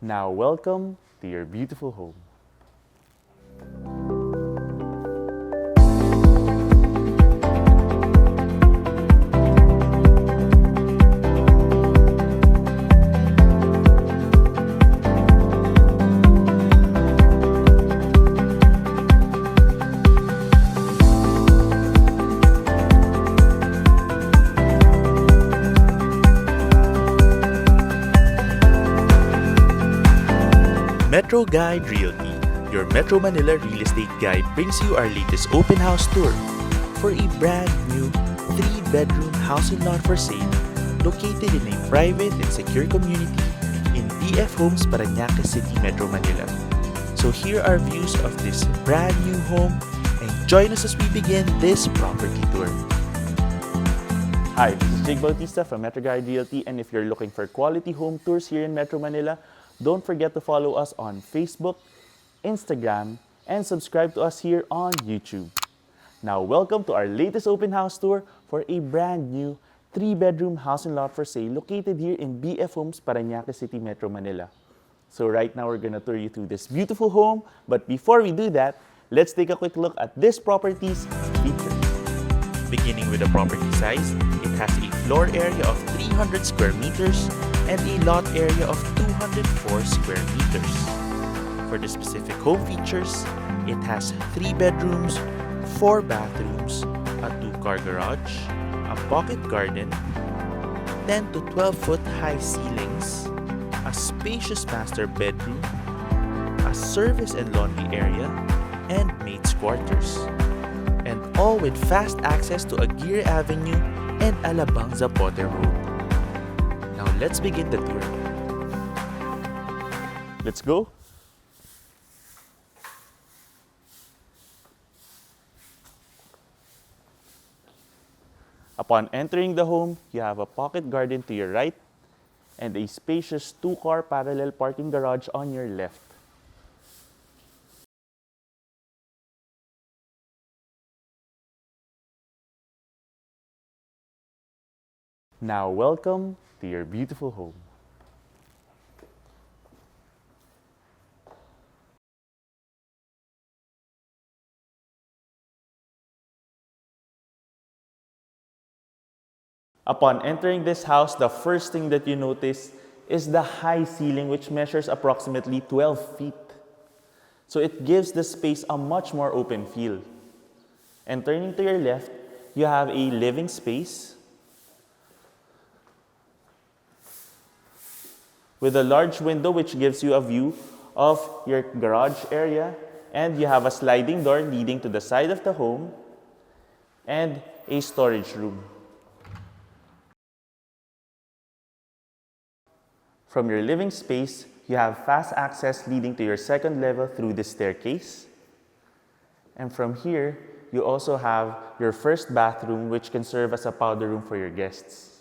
Now welcome to your beautiful home. MetroGuide Realty, your Metro Manila real estate guide, brings you our latest open house tour for a brand new 3-bedroom house and lot for sale located in a private and secure community in PF Homes, Paranaque City, Metro Manila. So here are views of this brand new home and join us as we begin this property tour. Hi, this is Bautista from MetroGuide Realty, and if you're looking for quality home tours here in Metro Manila, don't forget to follow us on Facebook, Instagram, and subscribe to us here on YouTube. Now, welcome to our latest open house tour for a brand new 3-bedroom house and lot for sale located here in BF Homes, Paranaque City, Metro Manila. So right now, we're gonna tour you through this beautiful home, but before we do that, let's take a quick look at this property's features. Beginning with the property size, it has a floor area of 300 square meters and a lot area of 204 square meters. For the specific home features, it has 3 bedrooms, 4 bathrooms, a 2-car garage, a pocket garden, 10 to 12-foot high ceilings, a spacious master bedroom, a service and laundry area, and maid's quarters. And all with fast access to Aguirre Avenue and Alabang Zapote Road. Now let's begin the tour. Let's go. Upon entering the home, you have a pocket garden to your right and a spacious 2-car parallel parking garage on your left. Now welcome to your beautiful home. Upon entering this house, the first thing that you notice is the high ceiling, which measures approximately 12 feet. So it gives the space a much more open feel. And turning to your left, you have a living space with a large window which gives you a view of your garage area, and you have a sliding door leading to the side of the home and a storage room. From your living space, you have fast access leading to your second level through the staircase. And from here, you also have your first bathroom, which can serve as a powder room for your guests.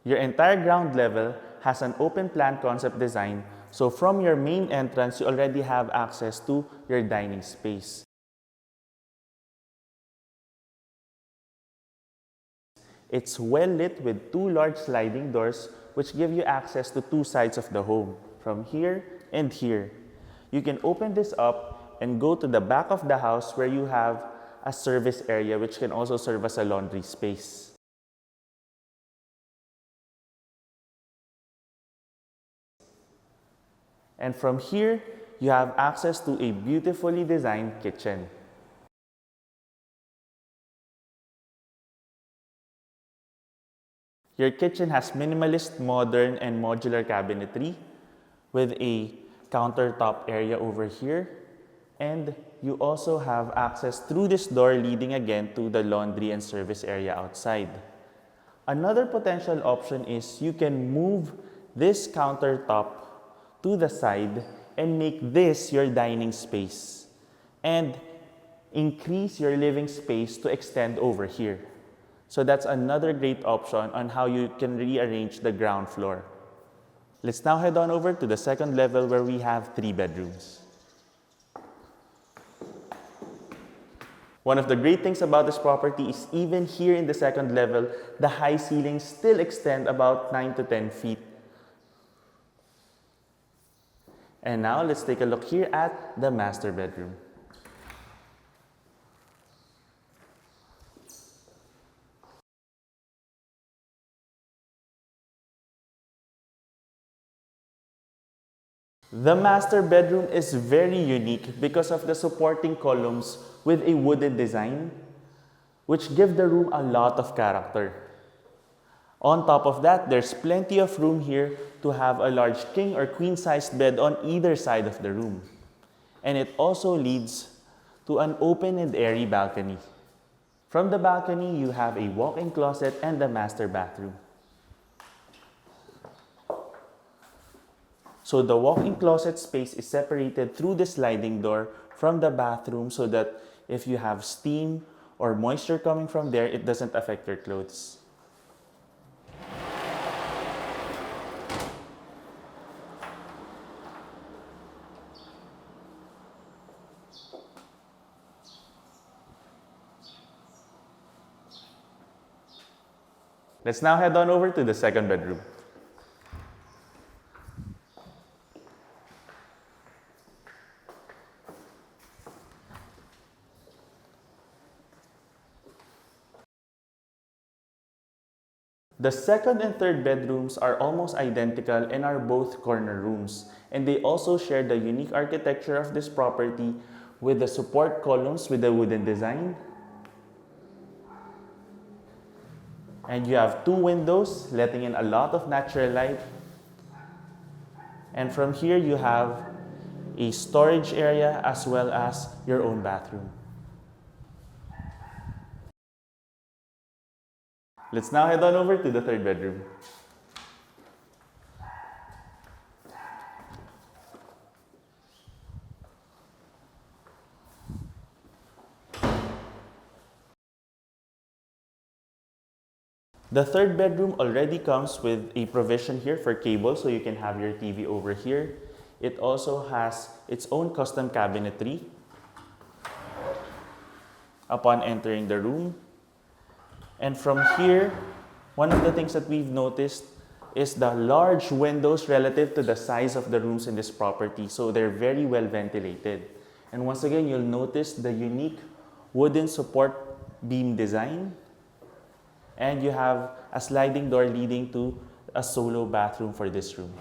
Your entire ground level has an open plan concept design, so from your main entrance, you already have access to your dining space. It's well lit with 2 large sliding doors which give you access to 2 sides of the home, from here and here. You can open this up and go to the back of the house where you have a service area which can also serve as a laundry space. And from here, you have access to a beautifully designed kitchen. Your kitchen has minimalist, modern, and modular cabinetry with a countertop area over here. And you also have access through this door leading again to the laundry and service area outside. Another potential option is you can move this countertop to the side and make this your dining space and increase your living space to extend over here. So that's another great option on how you can rearrange the ground floor. Let's now head on over to the second level where we have 3 bedrooms. One of the great things about this property is even here in the second level, the high ceilings still extend about 9 to 10 feet. And now let's take a look here at the master bedroom. The master bedroom is very unique because of the supporting columns with a wooden design, which give the room a lot of character. On top of that, there's plenty of room here to have a large king or queen sized bed on either side of the room. And it also leads to an open and airy balcony. From the balcony, you have a walk-in closet and the master bathroom. So the walk-in closet space is separated through the sliding door from the bathroom so that if you have steam or moisture coming from there, it doesn't affect your clothes. Let's now head on over to the second bedroom. The second and third bedrooms are almost identical and are both corner rooms. And they also share the unique architecture of this property with the support columns with the wooden design. And you have 2 windows letting in a lot of natural light. And from here you have a storage area as well as your own bathroom. Let's now head on over to the third bedroom. The third bedroom already comes with a provision here for cable so you can have your TV over here. It also has its own custom cabinetry upon entering the room. And from here, one of the things that we've noticed is the large windows relative to the size of the rooms in this property. So they're very well ventilated. And once again, you'll notice the unique wooden support beam design. And you have a sliding door leading to a solo bathroom for this room.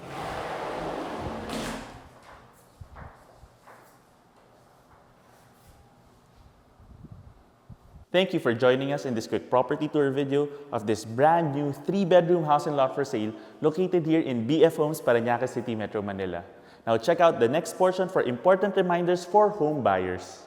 Thank you for joining us in this quick property tour video of this brand new 3-bedroom house and lot for sale located here in BF Homes, Paranaque City, Metro Manila. Now check out the next portion for important reminders for home buyers.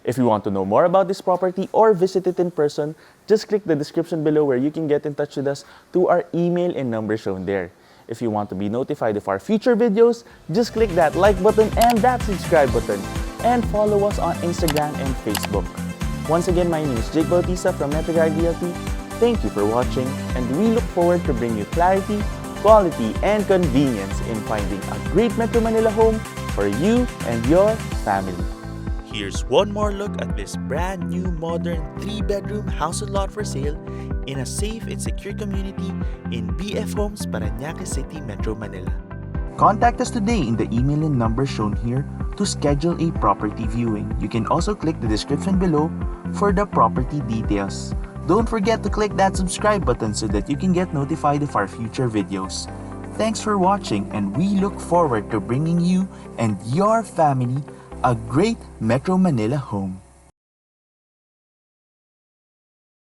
If you want to know more about this property or visit it in person, just click the description below where you can get in touch with us through our email and number shown there. If you want to be notified of our future videos, just click that like button and that subscribe button. And follow us on Instagram and Facebook. Once again, my name is Jake Bautista from MetroGuide Realty. Thank you for watching, and we look forward to bring you clarity, quality, and convenience in finding a great Metro Manila home for you and your family. Here's one more look at this brand new modern 3-bedroom house and lot for sale in a safe and secure community in BF Homes, Paranaque City, Metro Manila. Contact us today in the email and number shown here to schedule a property viewing. You can also click the description below for the property details. Don't forget to click that subscribe button so that you can get notified of our future videos. Thanks for watching, and we look forward to bringing you and your family a great Metro Manila home.